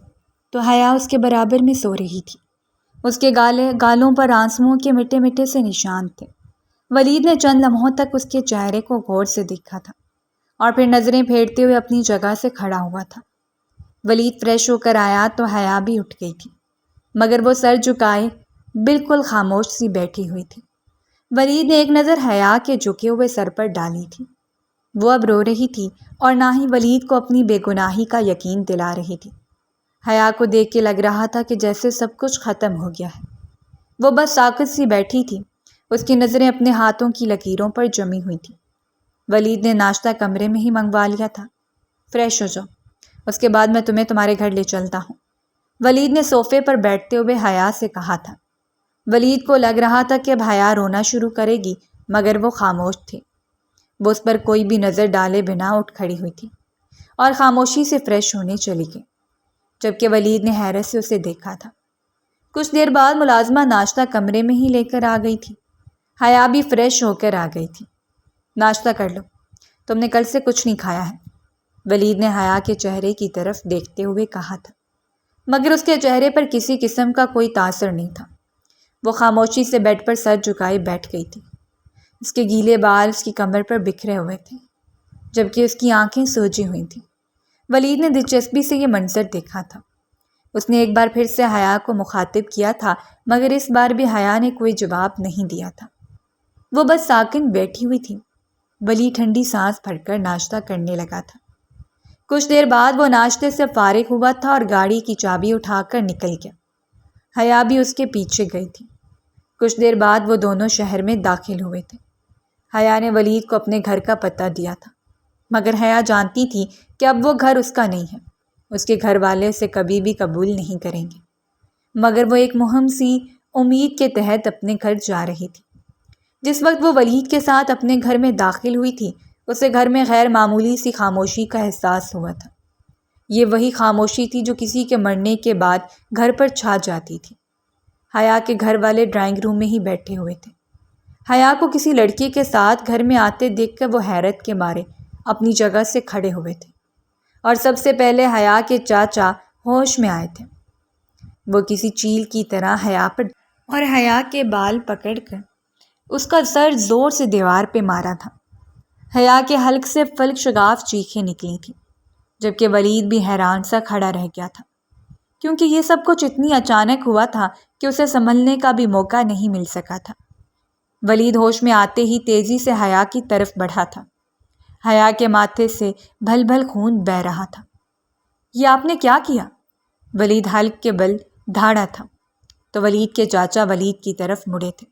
تو حیا اس کے برابر میں سو رہی تھی، اس کے گالوں پر آنسوؤں کے مٹے مٹے سے نشان تھے۔ ولید نے چند لمحوں تک اس کے چہرے کو غور سے دیکھا تھا اور پھر نظریں پھیرتے ہوئے اپنی جگہ سے کھڑا ہوا تھا۔ ولید فریش ہو کر آیا تو حیا بھی اٹھ گئی تھی، مگر وہ سر جھکائے بالکل خاموش سی بیٹھی ہوئی تھی۔ ولید نے ایک نظر حیا کے جھکے ہوئے سر پر ڈالی تھی، وہ اب رو رہی تھی اور نہ ہی ولید کو اپنی بے گناہی کا یقین دلا رہی تھی۔ حیا کو دیکھ کے لگ رہا تھا کہ جیسے سب کچھ ختم ہو گیا ہے، وہ بس ساکت سی بیٹھی تھی، اس کی نظریں اپنے ہاتھوں کی لکیروں پر جمی ہوئی تھی۔ ولید نے ناشتہ کمرے میں ہی منگوا لیا تھا، فریش ہو جاؤ، اس کے بعد میں تمہیں تمہارے گھر لے چلتا ہوں، ولید نے صوفے پر بیٹھتے ہوئے حیا سے کہا تھا۔ ولید کو لگ رہا تھا کہ اب حیا رونا شروع کرے گی، مگر وہ خاموش تھی۔ وہ اس پر کوئی بھی نظر ڈالے بنا اٹھ کھڑی ہوئی تھی اور خاموشی سے فریش ہونے چلی گئی، جبکہ ولید نے حیرت سے اسے دیکھا تھا۔ کچھ دیر بعد ملازمہ ناشتہ کمرے میں ہی لے کر آ گئی تھی۔ حیا بھی فریش ہو کر آ گئی تھی۔ ناشتہ کر لو، تم نے کل سے کچھ نہیں کھایا ہے۔ ولید نے حیا کے چہرے کی طرف دیکھتے ہوئے کہا تھا، مگر اس کے چہرے پر کسی قسم کا کوئی تاثر نہیں تھا۔ وہ خاموشی سے بیڈ پر سر جھکائے بیٹھ گئی تھی۔ اس کے گیلے بال اس کی کمر پر بکھرے ہوئے تھے، جبکہ اس کی آنکھیں سوجی ہوئی تھیں۔ ولید نے دلچسپی سے یہ منظر دیکھا تھا۔ اس نے ایک بار پھر سے حیا کو مخاطب کیا تھا، مگر اس بار بھی حیا نے کوئی جواب نہیں دیا تھا۔ وہ بس ساکن بیٹھی ہوئی تھی۔ ولید ٹھنڈی سانس بھر کر ناشتہ کرنے لگا تھا۔ کچھ دیر بعد وہ ناشتے سے فارغ ہوا تھا اور گاڑی کی چابی اٹھا کر نکل گیا۔ حیا بھی اس کے پیچھے گئی تھی۔ کچھ دیر بعد وہ دونوں شہر میں داخل ہوئے تھے۔ حیا نے ولید کو اپنے گھر کا پتہ دیا تھا، مگر حیا جانتی تھی کہ اب وہ گھر اس کا نہیں ہے، اس کے گھر والے اسے کبھی بھی قبول نہیں کریں گے۔ مگر وہ ایک مہم سی امید کے تحت اپنے گھر جا رہی تھی۔ جس وقت وہ ولید کے ساتھ اپنے گھر میں داخل ہوئی تھی، اسے گھر میں غیر معمولی سی خاموشی کا احساس ہوا تھا۔ یہ وہی خاموشی تھی جو کسی کے مرنے کے بعد گھر پر چھا جاتی تھی۔ حیا کے گھر والے ڈرائنگ روم میں ہی بیٹھے ہوئے تھے۔ حیا کو کسی لڑکی کے ساتھ گھر میں آتے دیکھ کر وہ حیرت کے مارے اپنی جگہ سے کھڑے ہوئے تھے، اور سب سے پہلے حیا کے چاچا ہوش میں آئے تھے۔ وہ کسی چیل کی طرح حیا پر اور حیا کے بال پکڑ کر اس کا سر زور سے دیوار پہ مارا تھا۔ حیا کے حلق سے فلک شگاف چیخیں نکلی تھیں، جبکہ ولید بھی حیران سا کھڑا رہ گیا تھا، کیونکہ یہ سب کچھ اتنی اچانک ہوا تھا کہ اسے سنبھلنے کا بھی موقع نہیں مل سکا تھا۔ ولید ہوش میں آتے ہی تیزی سے حیا کی طرف بڑھا تھا۔ حیا کے ماتھے سے بھل بھل خون بہہ رہا تھا۔ یہ آپ نے کیا کیا؟ ولید حلق کے بل دھاڑا تھا تو ولید کے چاچا ولید کی طرف مڑے تھے۔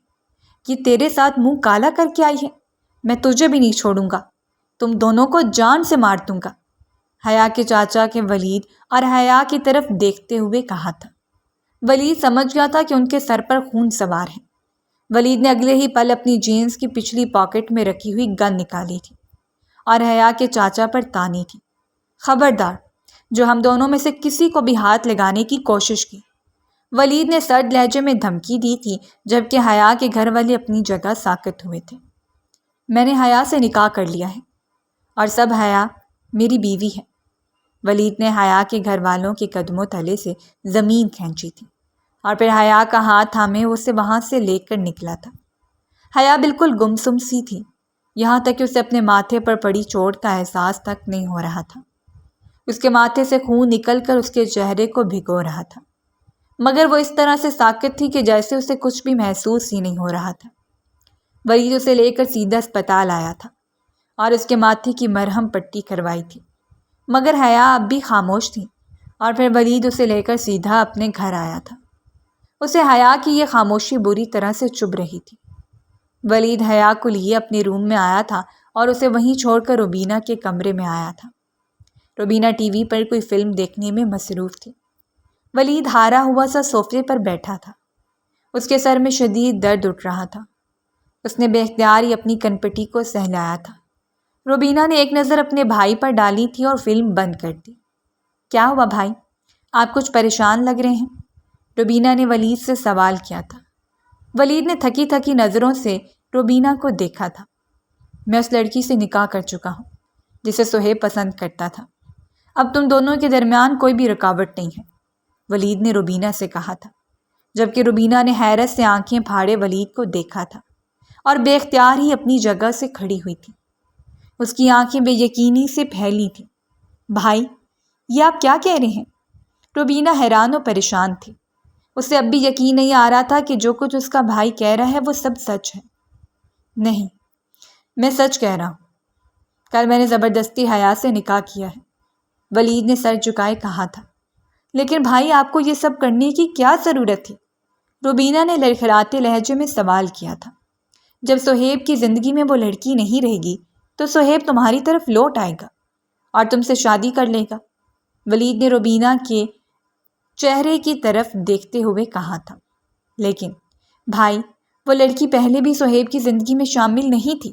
یہ تیرے ساتھ منہ کالا کر کے آئی ہے، میں تجھے بھی نہیں چھوڑوں گا، تم دونوں کو جان سے مار دوں گا، حیا کے چاچا کے ولید اور حیا کی طرف دیکھتے ہوئے کہا تھا۔ ولید سمجھ گیا تھا کہ ان کے سر پر خون سوار ہے۔ ولید نے اگلے ہی پل اپنی جینز کی پچھلی پاکٹ میں رکھی ہوئی گن نکالی تھی اور حیا کے چاچا پر تانی تھی، خبردار جو ہم دونوں میں سے کسی کو بھی ہاتھ لگانے کی کوشش کی۔ ولید نے سرد لہجے میں دھمکی دی تھی، جبکہ حیا کے گھر والے اپنی جگہ ساکت ہوئے تھے۔ میں نے حیا سے نکاح کر لیا ہے اور سب حیا میری بیوی ہے۔ ولید نے حیا کے گھر والوں کے قدموں تلے سے زمین کھینچی تھی اور پھر حیا کا ہاتھ تھامے اسے وہاں سے لے کر نکلا تھا۔ حیا بالکل گمسم سی تھی، یہاں تک کہ اسے اپنے ماتھے پر پڑی چوٹ کا احساس تک نہیں ہو رہا تھا۔ اس کے ماتھے سے خون نکل کر اس کے چہرے کو بھگو رہا تھا، مگر وہ اس طرح سے ساکت تھی کہ جیسے اسے کچھ بھی محسوس ہی نہیں ہو رہا تھا۔ ولید اسے لے کر سیدھا اسپتال آیا تھا اور اس کے ماتھے کی مرہم پٹی کروائی تھی، مگر حیا اب بھی خاموش تھی، اور پھر ولید اسے لے کر سیدھا اپنے گھر آیا تھا۔ اسے حیا کی یہ خاموشی بری طرح سے چبھ رہی تھی۔ ولید حیا کو لیے اپنے روم میں آیا تھا اور اسے وہیں چھوڑ کر روبینہ کے کمرے میں آیا تھا۔ روبینہ ٹی وی پر کوئی فلم دیکھنے میں مصروف تھی۔ ولید ہارا ہوا سا صوفے پر بیٹھا تھا۔ اس کے سر میں شدید درد اٹھ رہا تھا۔ اس نے بے اختیار ہی اپنی کنپٹی کو سہلایا تھا۔ روبینہ نے ایک نظر اپنے بھائی پر ڈالی تھی اور فلم بند کر دی۔ کیا ہوا بھائی؟ آپ کچھ پریشان لگ رہے ہیں؟ روبینہ نے ولید سے سوال کیا تھا۔ ولید نے تھکی تھکی نظروں سے روبینہ کو دیکھا تھا۔ میں اس لڑکی سے نکاح کر چکا ہوں جسے سہیب پسند کرتا تھا۔ اب تم دونوں کے درمیان کوئی بھی رکاوٹ نہیں ہے، ولید نے روبینہ سے کہا تھا، جبکہ روبینہ نے حیرت سے آنکھیں پھاڑے ولید کو دیکھا تھا اور بے اختیار ہی اپنی جگہ سے کھڑی ہوئی تھی۔ اس کی آنکھیں بے یقینی سے پھیلی تھیں۔ بھائی، یہ آپ کیا کہہ رہے ہیں؟ روبینہ حیران و پریشان تھی۔ اسے اب بھی یقین نہیں آ رہا تھا کہ جو کچھ اس کا بھائی کہہ رہا ہے وہ سب سچ ہے۔ نہیں، میں سچ کہہ رہا ہوں، کل میں نے زبردستی حیا سے نکاح کیا ہے، ولید نے سر جھکائے کہا تھا۔ لیکن بھائی، آپ کو یہ سب کرنے کی کیا ضرورت تھی؟ روبینہ نے لڑکھڑاتے لہجے میں سوال کیا تھا۔ جب سہیب کی زندگی میں وہ لڑکی نہیں رہے گی تو سہیب تمہاری طرف لوٹ آئے گا اور تم سے شادی کر لے گا، ولید نے روبینہ کے چہرے کی طرف دیکھتے ہوئے کہا تھا۔ لیکن بھائی، وہ لڑکی پہلے بھی سہیب کی زندگی میں شامل نہیں تھی۔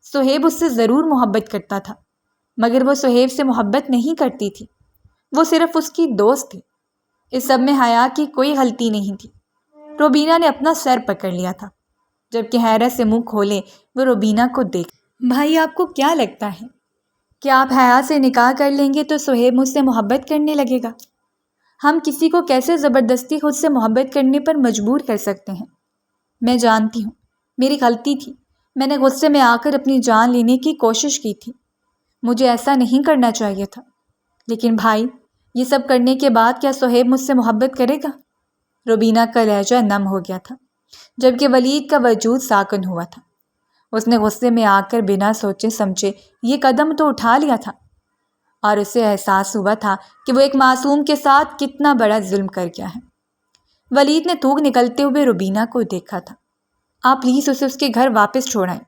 سہیب اس سے ضرور محبت کرتا تھا، مگر وہ سہیب سے محبت نہیں کرتی تھی، وہ صرف اس کی دوست تھی۔ اس سب میں حیا کی کوئی غلطی نہیں تھی۔ روبینہ نے اپنا سر پکڑ لیا تھا، جبکہ حیرت سے منہ کھولے وہ روبینہ کو دیکھ۔ بھائی، آپ کو کیا لگتا ہے کیا آپ حیا سے نکاح کر لیں گے تو سہیب مجھ سے محبت کرنے لگے گا؟ ہم کسی کو کیسے زبردستی خود سے محبت کرنے پر مجبور کر سکتے ہیں؟ میں جانتی ہوں میری غلطی تھی، میں نے غصے میں آ کر اپنی جان لینے کی کوشش کی تھی، مجھے ایسا نہیں کرنا چاہیے تھا۔ لیکن بھائی، یہ سب کرنے کے بعد کیا سہیب مجھ سے محبت کرے گا؟ روبینہ کا لہجہ نم ہو گیا تھا، جبکہ ولید کا وجود ساکن ہوا تھا۔ اس نے غصے میں آ کر بنا سوچے سمجھے یہ قدم تو اٹھا لیا تھا، اور اسے احساس ہوا تھا کہ وہ ایک معصوم کے ساتھ کتنا بڑا ظلم کر گیا ہے۔ ولید نے تھوک نکلتے ہوئے روبینہ کو دیکھا تھا۔ آپ پلیز اسے اس کے گھر واپس چھوڑائیں،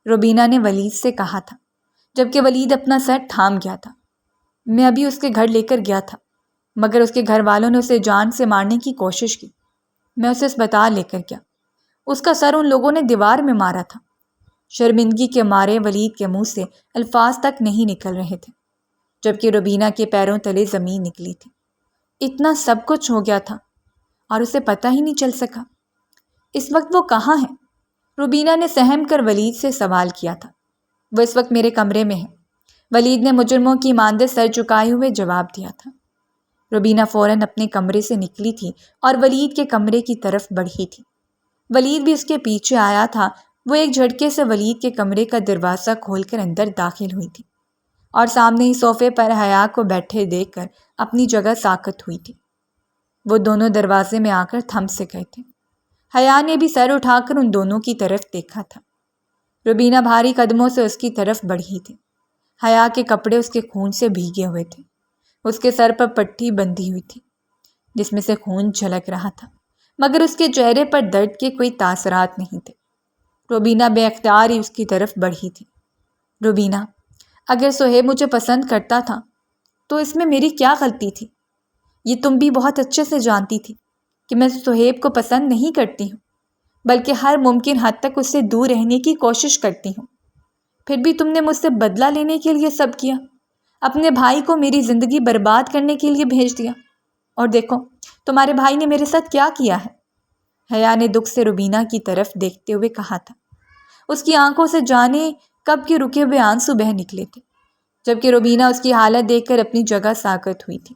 روبینہ نے ولید سے کہا تھا، جبکہ ولید اپنا سر تھام گیا تھا۔ میں ابھی اس کے گھر لے کر گیا تھا، مگر اس کے گھر والوں نے اسے جان سے مارنے کی کوشش کی۔ میں اسے اسپتال لے کر گیا، اس کا سر ان لوگوں نے دیوار میں مارا تھا۔ شرمندگی کے مارے ولید کے منہ سے الفاظ تک نہیں نکل رہے تھے، جبکہ روبینہ کے پیروں تلے زمین نکلی تھی۔ اتنا سب کچھ ہو گیا تھا اور اسے پتہ ہی نہیں چل سکا۔ اس وقت وہ کہاں ہے؟ روبینہ نے سہم کر ولید سے سوال کیا تھا۔ وہ اس وقت میرے کمرے میں ہے، ولید نے مجرموں کی مانندے سر جھکائے ہوئے جواب دیا تھا۔ روبینہ فوراً اپنے کمرے سے نکلی تھی اور ولید کے کمرے کی طرف بڑھی تھی۔ ولید بھی اس کے پیچھے آیا تھا۔ وہ ایک جھٹکے سے ولید کے کمرے کا دروازہ کھول کر اندر داخل ہوئی تھی اور سامنے ہی صوفے پر حیا کو بیٹھے دیکھ کر اپنی جگہ ساکت ہوئی تھی۔ وہ دونوں دروازے میں آ کر تھم سے گئے تھے۔ حیا نے بھی سر اٹھا کر ان دونوں کی طرف دیکھا تھا۔ روبینہ بھاری قدموں سے اس کی طرف بڑھی تھی۔ حیا کے کپڑے اس کے خون سے بھیگے ہوئے تھے، اس کے سر پر پٹی بندھی ہوئی تھی جس میں سے خون جھلک رہا تھا، مگر اس کے چہرے پر درد کے کوئی تاثرات نہیں تھے۔ روبینہ بے اختیار ہی اس کی طرف بڑھی تھی۔ روبینہ، اگر سہیب مجھے پسند کرتا تھا تو اس میں میری کیا غلطی تھی؟ یہ تم بھی بہت اچھے سے جانتی تھی کہ میں سہیب کو پسند نہیں کرتی ہوں، بلکہ ہر ممکن حد تک اس سے دور رہنے کی کوشش کرتی ہوں۔ پھر بھی تم نے مجھ سے بدلہ لینے کے لیے سب کیا، اپنے بھائی کو میری زندگی برباد کرنے کے لیے بھیج دیا، اور دیکھو تمہارے بھائی نے میرے ساتھ کیا کیا ہے۔ حیا نے دکھ سے روبینہ کی طرف دیکھتے ہوئے کہا تھا۔ اس کی آنکھوں سے جانے کب کے رکے ہوئے آنسو بہہ نکلے تھے، جبکہ روبینہ اس کی حالت دیکھ کر اپنی جگہ ساکت ہوئی تھی۔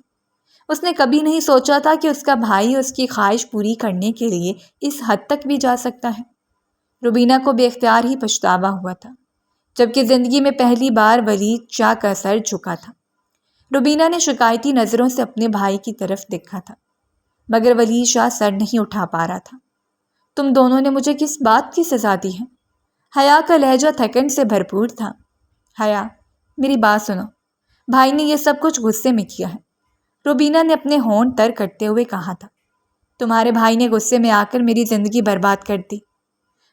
اس نے کبھی نہیں سوچا تھا کہ اس کا بھائی اس کی خواہش پوری کرنے کے لیے اس حد تک بھی جا سکتا ہے۔ روبینہ کو بے اختیار ہی پچھتاوا ہوا تھا، جبکہ زندگی میں پہلی بار ولید شاہ کا سر جھکا تھا۔ روبینہ نے شکایتی نظروں سے اپنے بھائی کی طرف دیکھا تھا، مگر ولید شاہ سر نہیں اٹھا پا رہا تھا۔ تم دونوں نے مجھے کس بات کی سزا دی ہے؟ حیا کا لہجہ تھکن سے بھرپور تھا۔ حیا، میری بات سنو، بھائی نے یہ سب کچھ غصے میں کیا ہے، روبینہ نے اپنے ہونٹ تر کرتے ہوئے کہا تھا۔ تمہارے بھائی نے غصے میں آ کر میری زندگی برباد کر دی۔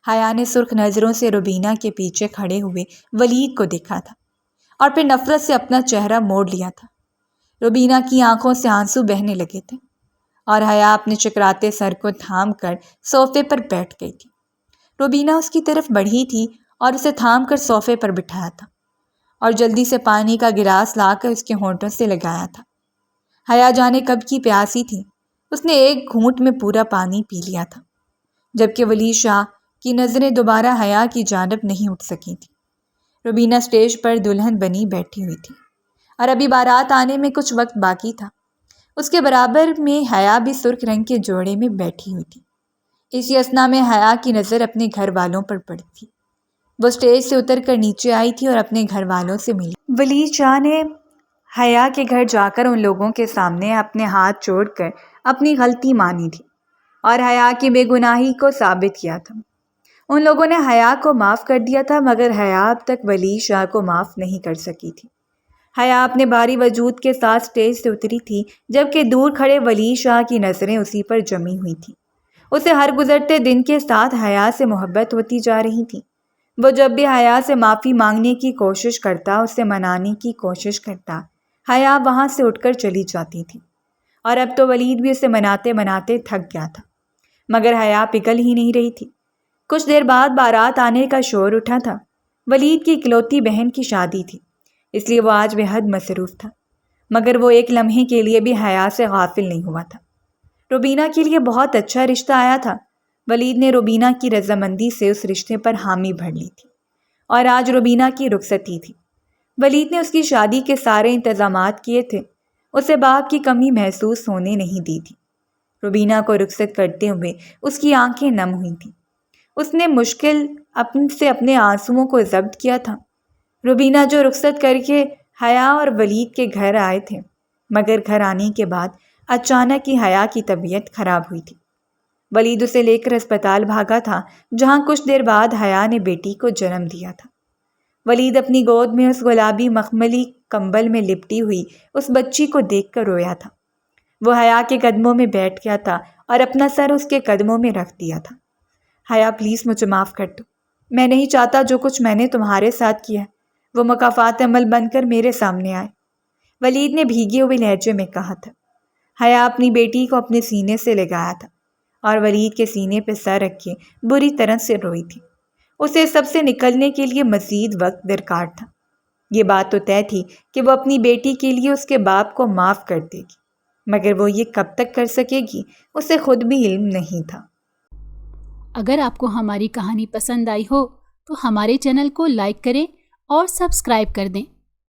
حیا نے سرخ نظروں سے روبینہ کے پیچھے کھڑے ہوئے ولید کو دیکھا تھا اور پھر نفرت سے اپنا چہرہ موڑ لیا تھا۔ روبینہ کی آنکھوں سے آنسو بہنے لگے تھے اور حیا اپنے چکراتے سر کو تھام کر صوفے پر بیٹھ گئی تھی۔ روبینہ اس کی طرف بڑھی تھی اور اسے تھام کر صوفے پر بٹھایا تھا اور جلدی سے پانی کا گلاس لا کر اس کے ہونٹوں سے لگایا تھا۔ حیا جانے کب کی پیاسی تھی، اس نے ایک گھونٹ میں پورا پانی پی لیا تھا، جبکہ ولید شاہ کی نظریں دوبارہ حیا کی جانب نہیں اٹھ سکی تھی۔ روبینہ اسٹیج پر دلہن بنی بیٹھی ہوئی تھی اور ابھی بارات آنے میں کچھ وقت باقی تھا۔ اس کے برابر میں حیا بھی سرخ رنگ کے جوڑے میں بیٹھی ہوئی تھی۔ اسی اثنا میں حیا کی نظر اپنے گھر والوں پر پڑی تھی۔ وہ اسٹیج سے اتر کر نیچے آئی تھی اور اپنے گھر والوں سے ملی۔ ولید شاہ نے حیا کے گھر جا کر ان لوگوں کے سامنے اپنے ہاتھ جوڑ کر اپنی غلطی مانی تھی اور حیا کی بے گناہی کو ثابت کیا تھا۔ ان لوگوں نے حیا کو معاف کر دیا تھا، مگر حیا اب تک ولید شاہ کو معاف نہیں کر سکی تھی۔ حیا اپنے بھاری وجود کے ساتھ اسٹیج سے اتری تھی، جبکہ دور کھڑے ولید شاہ کی نظریں اسی پر جمی ہوئی تھیں۔ اسے ہر گزرتے دن کے ساتھ حیا سے محبت ہوتی جا رہی تھی۔ وہ جب بھی حیا سے معافی مانگنے کی کوشش کرتا، اسے منانے کی کوشش کرتا، حیا وہاں سے اٹھ کر چلی جاتی تھی، اور اب تو ولید بھی اسے مناتے مناتے تھک گیا تھا، مگر حیا پگھل ہی نہیں رہی تھی۔ کچھ دیر بعد بارات آنے کا شور اٹھا تھا۔ ولید کی اکلوتی بہن کی شادی تھی، اس لیے وہ آج بے حد مصروف تھا، مگر وہ ایک لمحے کے لیے بھی حیا سے غافل نہیں ہوا تھا۔ روبینہ کے لیے بہت اچھا رشتہ آیا تھا۔ ولید نے روبینہ کی رضامندی سے اس رشتے پر حامی بھر لی تھی، اور آج روبینہ کی رخصتی تھی۔ ولید نے اس کی شادی کے سارے انتظامات کیے تھے، اسے باپ کی کمی محسوس ہونے نہیں دی تھی۔ روبینہ کو رخصت کرتے ہوئے اس کی آنکھیں نم ہوئی تھیں۔ اس نے مشکل سے اپنے آنسوؤں کو ضبط کیا تھا۔ روبینہ جو رخصت کر کے حیا اور ولید کے گھر آئے تھے، مگر گھر آنے کے بعد اچانک ہی حیا کی طبیعت خراب ہوئی تھی۔ ولید اسے لے کر اسپتال بھاگا تھا، جہاں کچھ دیر بعد حیا نے بیٹی کو جنم دیا تھا۔ ولید اپنی گود میں اس گلابی مخملی کمبل میں لپٹی ہوئی اس بچی کو دیکھ کر رویا تھا۔ وہ حیا کے قدموں میں بیٹھ گیا تھا اور اپنا سر اس کے قدموں میں رکھ دیا تھا۔ حیا پلیز مجھے معاف کر دو، میں نہیں چاہتا جو کچھ میں نے تمہارے ساتھ کیا ہے وہ مکافات عمل بن کر میرے سامنے آئے، ولید نے بھیگے ہوئے لہجے میں کہا تھا۔ حیا اپنی بیٹی کو اپنے سینے سے لگایا تھا اور ولید کے سینے پہ سر رکھ کے بری طرح سے روئی تھی۔ اسے سب سے نکلنے کے لیے مزید وقت درکار تھا۔ یہ بات تو طے تھی کہ وہ اپنی بیٹی کے لیے اس کے باپ کو معاف کر دے گی، مگر وہ یہ کب تک کر سکے گی اسے خود بھی علم نہیں تھا۔ اگر آپ کو ہماری کہانی پسند آئی ہو تو ہمارے چینل کو لائک کریں اور سبسکرائب کر دیں۔